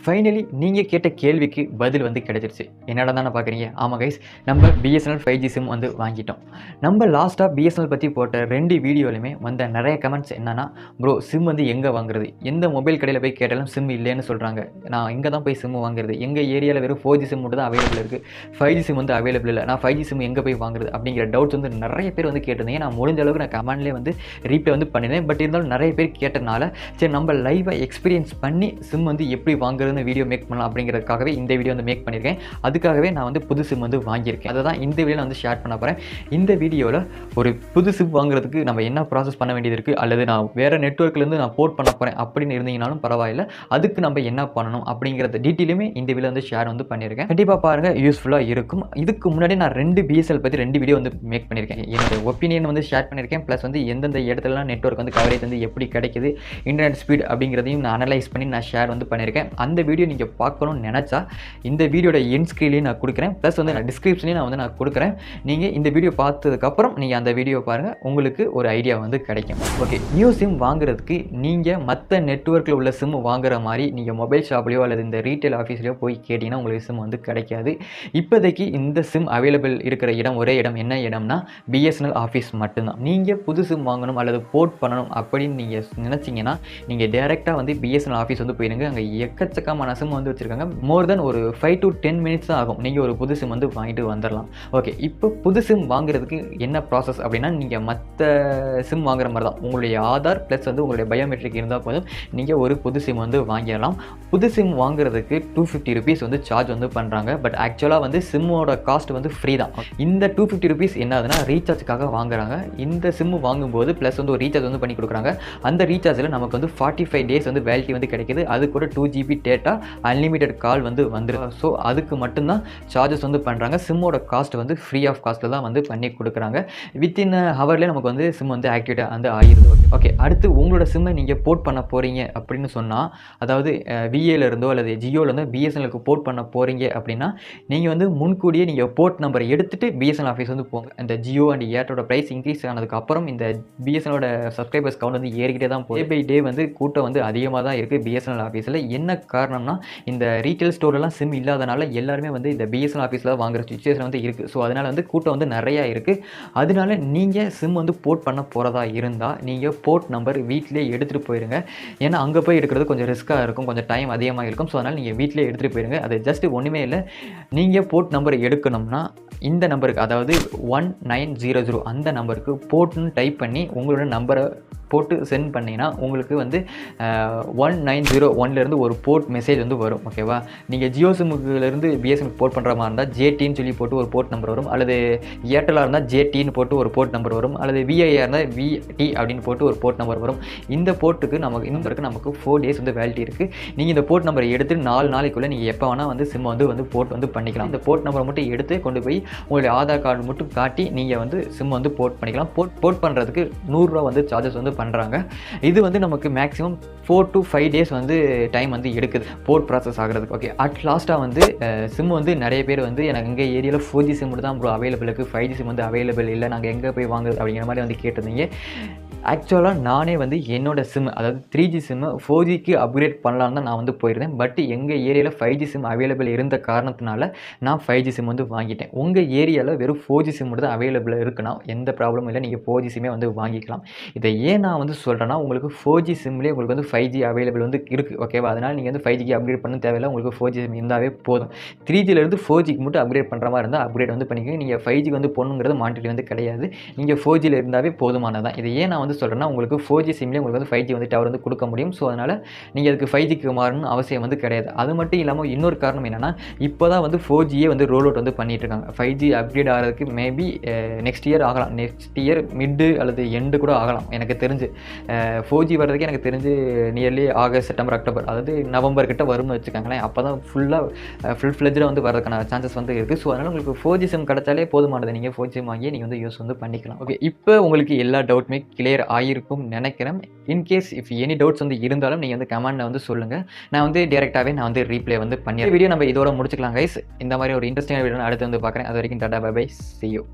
Finally நீங்கள் கேட்ட கேள்விக்கு பதில் வந்து கிடைச்சிருச்சு. என்னடா தானே பார்க்குறீங்க? ஆமாம் கைஸ், நம்ம பிஎஸ்என்எல் 5G சிம் வந்து வாங்கிட்டோம். நம்ம லாஸ்ட்டாக பிஎஸ்என்எல் பற்றி போட்ட 2 வீடியோலையுமே வந்த நிறைய கமெண்ட்ஸ் என்னன்னா, ப்ரோ சிம் வந்து எங்கே வாங்குறது? எந்த மொபைல் கடையில் போய் கேட்டாலும் சிம் இல்லைன்னு சொல்கிறாங்க. நான் இங்கே தான் போய் சிம் வாங்குறது. எங்கள் ஏரியாவில் வெறும் 4G சிம் மட்டும் தான் அவைலபிள் இருக்குது. 5G சிம் வந்து அவைலபிள் இல்லை. நான் 5G சிம் எங்கே போய் வாங்குறது அப்படிங்கிற டவுட்ஸ் வந்து நிறைய பேர் வந்து கேட்டிருந்தீங்க. நான் முடிஞ்ச அளவுக்கு நான் கமெண்ட்லேயே வந்து ரீப்ளை வந்து பண்ணியிருந்தேன். பட் இருந்தாலும் நிறைய பேர் கேட்டனால சரி நம்ம லைவாக எக்ஸ்பீரியன்ஸ் பண்ணி சிம் வந்து எப்படி வாங்குறதுன்னு வீடியோ மேக் பண்ணலாம் அப்படிங்கிறதுக்காகவே இந்த வீடியோ வந்து மேக் பண்ணியிருக்கேன். அதுக்காகவே நான் வந்து புது சிம் வந்து வாங்கியிருக்கேன். அதை தான் இந்த வீடியோவில் வந்து ஷேர் பண்ண போகிறேன். இந்த வீடியோவில் ஒரு புது சிம் வாங்குறதுக்கு நம்ம என்ன ப்ராசஸ் பண்ண வேண்டியது இருக்குது, அல்லது நான் வேறு நெட்வொர்க்லேருந்து நான் போர்ட் பண்ண போகிறேன் அப்படின்னு இருந்தீங்கனாலும் பரவாயில்லை, அதுக்கு நம்ம என்ன பண்ணணும் அப்படிங்கிறத டீட்டெயிலுமே இந்த வீடியோ வந்து ஷேர் வந்து பண்ணியிருக்கேன். கண்டிப்பாக பாருங்கள், யூஸ்ஃபுல்லாக இருக்கும். இதுக்கு முன்னாடி நான் 2 பிஎஸ்எல் பற்றி 2 வீடியோ வந்து மேக் பண்ணியிருக்கேன். என்னோட ஒப்பீனியன் வந்து ஷேர் பண்ணியிருக்கேன். ப்ளஸ் வந்து எந்தெந்த இடத்துலலாம் நெட்வொர்க் வந்து கவரேஜ் வந்து எப்படி கிடைக்குது, இன்டர்நெட் ஸ்பீட் அப்படிங்கிறதையும் நான் அனலைஸ் பண்ணி நான் ஷேர் வந்து பண்ணியிருக்கேன். அந்த வீடியோ நீங்கள் பார்க்கணும்னு நினச்சா இந்த வீடியோட எண்ட் ஸ்க்ரீன்லேயும் நான் கொடுக்குறேன். ப்ளஸ் வந்து நான் டிஸ்கிரிப்ஷன்லேயும் நான் கொடுக்குறேன். நீங்கள் இந்த வீடியோ பார்த்ததுக்கப்புறம் நீங்கள் அந்த வீடியோ பாருங்கள், உங்களுக்கு ஒரு ஐடியா வந்து கிடைக்கும். ஓகே, நியூ சிம் வாங்குறதுக்கு நீங்கள் மற்ற நெட்வொர்க்கில் உள்ள சிம் வாங்குற மாதிரி நீங்கள் மொபைல் ஷாப்லேயோ அல்லது இந்த ரீட்டைல் ஆஃபீஸ்லையோ போய் கேட்டிங்கன்னா உங்களுக்கு சிம் வந்து கிடைக்காது. இப்போதைக்கு இந்த சிம் அவைலபிள் இருக்கிற இடம் ஒரே இடம், என்ன இடம்னா பிஎஸ்என்எல் ஆஃபீஸ் மட்டும்தான். நீங்கள் புது சிம் வாங்கணும் அல்லது போர்ட் பண்ணணும் அப்படின்னு நீங்கள் நினச்சிங்கன்னா நீங்கள் டேரெக்டாக வந்து பிஎஸ்என்எல் ஆஃபீஸ் வந்து போயிடுங்க. அங்கே எக்கச்சக்கமான சிம் வந்து வச்சுருக்காங்க. மோர் தென் ஒரு 5 to 10 மினிட்ஸ் தான் ஆகும். நீங்கள் ஒரு புது சிம் வந்து வாங்கிட்டு வந்துடலாம். ஓகே, இப்போ புது சிம் வாங்குறதுக்கு என்ன ப்ராசஸ் அப்படின்னா, நீங்கள் மற்ற சிம் வாங்குற மாதிரி தான். உங்களுடைய ஆதார் ப்ளஸ் வந்து உங்களுடைய பயோமெட்ரிக் இருந்தால் போதும், நீங்கள் ஒரு புது சிம் வந்து வாங்கிடலாம். புது சிம் வாங்குறதுக்கு 250 rupees வந்து சார்ஜ் வந்து பண்ணுறாங்க. பட் ஆக்சுவலாக வந்து சிம்மோட காஸ்ட் வந்து ஃப்ரீ தான். இந்த 250 rupees என்னதுன்னா ரீசார்ஜுக்காக வாங்குறாங்க. இந்த சிம் வாங்கும்போது ப்ளஸ் வந்து ஒரு ரீசார்ஜ் வந்து பண்ணி கொடுக்குறாங்க. அந்த ரீசார்ஜில் நமக்கு வந்து 45 days வந்து வேலிட்டி வந்து கிடைக்கிது. அது கூட 2 GB டேட்டா, அன்லிமிட்டட் கால் வந்து வந்துடும். ஸோ அதுக்கு மட்டும்தான் சார்ஜஸ் வந்து பண்ணுறாங்க. சிம்மோட காஸ்ட் வந்து ஃப்ரீ ஆஃப் காஸ்ட்டில் தான் வந்து பண்ணி கொடுக்குறாங்க. வித்தின் ஹவர்லேயே நமக்கு வந்து சிம் வந்து ஆக்டிவேட்டாக வந்து ஆகிடுது. ஓகே, அடுத்து உங்களோட சிம்மை நீங்கள் போர்ட் பண்ண போகிறீங்க அப்படின்னு சொன்னால், அதாவது விஏலேருந்தோ அல்லது ஜியோலேருந்தோ பிஎஸ்என்எலுக்கு போர்ட் பண்ண போகிறீங்க அப்படின்னா, நீங்கள் வந்து முன்கூடியே நீங்கள் போர்ட் நம்பரை எடுத்துகிட்டு பிஎஸ்என்எல் ஆஃபீஸ் வந்து போங்க. இந்த ஜியோ அண்ட் ஏர்டோட ப்ரைஸ் இன்க்ரீஸ் ஆனதுக்கப்புறம் இந்த பிஎஸ்என்எலோட சப்ஸ்கிரைபர்ஸ் கவுண்ட் வந்து ஏறிக்கிட்டே தான் போகுது. டே பை டே வந்து கூட்டம் வந்து அதிகமாக தான் இருக்குது பிஎஸ்என்எல் ஆஃபீஸில். என்ன காரணம்னா, இந்த ரீட்டைல் ஸ்டோர்லாம் சிம் இல்லாதனால எல்லாருமே வந்து இந்த பிஎஸ்என்எல் ஆஃபீஸில் வாங்குற சுச்சுவேஷன் வந்து இருக்குது. ஸோ அதனால் வந்து கூட்டம் வந்து நிறையா இருக்குது. அதனால நீங்கள் சிம் வந்து போர்ட் பண்ண போகிறதா இருந்தால் நீங்கள் போர்ட் நம்பர் வீட்டிலே எடுத்துகிட்டு போயிடுங்க. ஏன்னா அங்கே போய் எடுக்கிறது கொஞ்சம் ரிஸ்க்காக இருக்கும், கொஞ்சம் டைம் அதிகமாக இருக்கும். ஸோ அதனால் நீங்கள் வீட்டிலே எடுத்துகிட்டு போயிடுங்க. அது ஜஸ்ட் ஒன்றுமே இல்லை. நீங்கள் போர்ட் நம்பர் எடுக்கணும்னா இந்த நம்பருக்கு, அதாவது 1900 அந்த நம்பருக்கு போர்ட்னு டைப் பண்ணி உங்களோட நம்பரை போட்டு சென்ட் பண்ணிங்கன்னா உங்களுக்கு வந்து 1901லேருந்து ஒரு போர்ட் மெசேஜ் வந்து வரும். ஓகேவா, நீங்கள் ஜியோ சிம்முலேருந்து பிஎஸ்என்எல் போர்ட் பண்ணுற மாதிரி இருந்தால் ஜேடின்னு சொல்லி போட்டு ஒரு போர்ட் நம்பர் வரும், அல்லது ஏர்டெல்லாக இருந்தால் ஜேடின்னு போட்டு ஒரு போர்ட் நம்பர் வரும், அல்லது விஐஆர் இருந்தால் விடி அப்படின்னு போட்டு ஒரு போர்ட் நம்பர் வரும். இந்த போர்ட்டுக்கு நமக்கு 4 days வந்து வேலிட்டி இருக்குது. நீங்கள் இந்த போர்ட் நம்பரை எடுத்து 4 நாளைக்குள்ளே நீங்கள் எப்போ வேணால் வந்து சிம் வந்து போர்ட் வந்து பண்ணிக்கலாம். இந்த போர்ட் நம்பரை மட்டும் எடுத்து கொண்டு போய் உங்களுடைய ஆதார் கார்டு மட்டும் காட்டி நீங்கள் வந்து சிம் வந்து போர்ட் பண்ணிக்கலாம். போர்ட் பண்ணுறதுக்கு 100 ரூபா வந்து சார்ஜஸ் வந்து பண்ணுறாங்க. இது வந்து நமக்கு மேக்ஸிமம் 4 to 5 days வந்து டைம் வந்து எடுக்குது போர்ட் ப்ராசஸ் ஆகிறதுக்கு. ஓகே, அட் லாஸ்ட்டாக வந்து சிம் வந்து நிறைய பேர் வந்து எனக்கு எங்கள் ஏரியாவில் 4G சிம் மட்டும் தான் ப்ரோ அவைலபிள் இருக்குது, 5G சிம் வந்து அவைலபிள் இல்லை, நாங்கள் எங்கே போய் வாங்குறது அப்படிங்கிற மாதிரி வந்து கேட்டிருந்தீங்க. ஆக்சுவலாக நானே வந்து என்னோடய சிம், அதாவது 3G சிம்மு 4Gக்கு அப்கிரேட் பண்ணலான்னு தான் நான் வந்து போயிருந்தேன். பட் எங்கள் ஏரியாவில் 5G சிம் அவைலபிள் இருந்த காரணத்தினால நான் 5G சிம் வந்து வாங்கிட்டேன். உங்கள் ஏரியாவில் வெறும் 4G சிம் மட்டும் தான் அவைலபிள் இருக்குன்னா எந்த ப்ராப்ளமும் இல்லை, நீங்கள் 4G சிம்மே வந்து வாங்கிக்கலாம். இதை ஏன் நான் வந்து சொல்கிறேன்னா, உங்களுக்கு 4G சிம்லேயே உங்களுக்கு வந்து 5G அவைலபிள் வந்து இருக்குது. ஓகேவா, அதனால் நீங்கள் வந்து 5Gக்கு அப்கிரேட் பண்ண தேவையில்லை. உங்களுக்கு 4G சிம் இருந்தாவே போதும். 3Gலேருந்து 4Gக்கு மட்டும் அப்கிரேட் பண்ணுற மாதிரி இருந்தால் அப்கிரேட் வந்து பண்ணிக்கோங்க. நீங்கள் 5Gக்கு வந்து போகணுங்கிறது மானிட்டரி வந்து கிடையாது. நீங்கள் 4Gயில் இருந்தாவே போதுமானதான். இதை ஏன் நான் வந்து சொல்கிறேன்னா, உங்களுக்கு 4G சிம்லேயே உங்களுக்கு வந்து 5G வந்து டவர் வந்து கொடுக்க முடியும். ஸோ அதனால் நீங்கள் அதுக்கு 5Gக்கு மாறணும்னு அவசியம் வந்து கிடையாது. அது மட்டும் இல்லாமல் இன்னொரு காரணம் என்னென்னா, இப்போ தான் வந்து 4Gயே வந்து ரோல் அவுட் வந்து பண்ணிட்டு இருக்காங்க. 5G அப்கிரேட் ஆகிறதுக்கு மேபி நெக்ஸ்ட் இயர் ஆகலாம், நெக்ஸ்ட் இயர் மிட்டு அல்லது எண்டு கூட ஆகலாம். எனக்கு தெரிஞ்சு 4G வர்றதுக்கு எனக்கு தெரிஞ்சு நியர்லி ஆகஸ்ட், செப்டம்பர், அக்டோபர், அதாவது நவம்பர் கிட்ட வரும்னு வச்சுக்காங்களேன். அப்போ தான் ஃபுல் ஃப்ளெஜ்டாக வந்து வரதுக்கான சான்சஸ் வந்து இருக்குது. ஸோ அதனால் உங்களுக்கு 4G சிம் கிடச்சாலே போதுமானது. நீங்கள் 4G சிம் வாங்கி நீங்கள் வந்து யூஸ் வந்து பண்ணிக்கலாம். ஓகே, இப்போ உங்களுக்கு எல்லா டவுட்டுமே கிளியர் ஆகிருக்கும் நினைக்கிறேன். இன்கேஸ் இஃப் எனி டவுட்ஸ் வந்து இருந்தாலும் நீங்கள் வந்து கமெண்ட்ல வந்து சொல்லுங்கள். நான் வந்து டேரெக்டாகவே நான் வந்து ரீப்ளே வந்து பண்ணி வீடியோ நம்ம இதோட முடிச்சுக்கலாம் கைஸ். இந்த மாதிரி ஒரு இன்ட்ரெஸ்டிங்கான வீடியோ அடுத்து வந்து பார்க்குறேன். அது வரைக்கும் டாடா, பை பை, see you.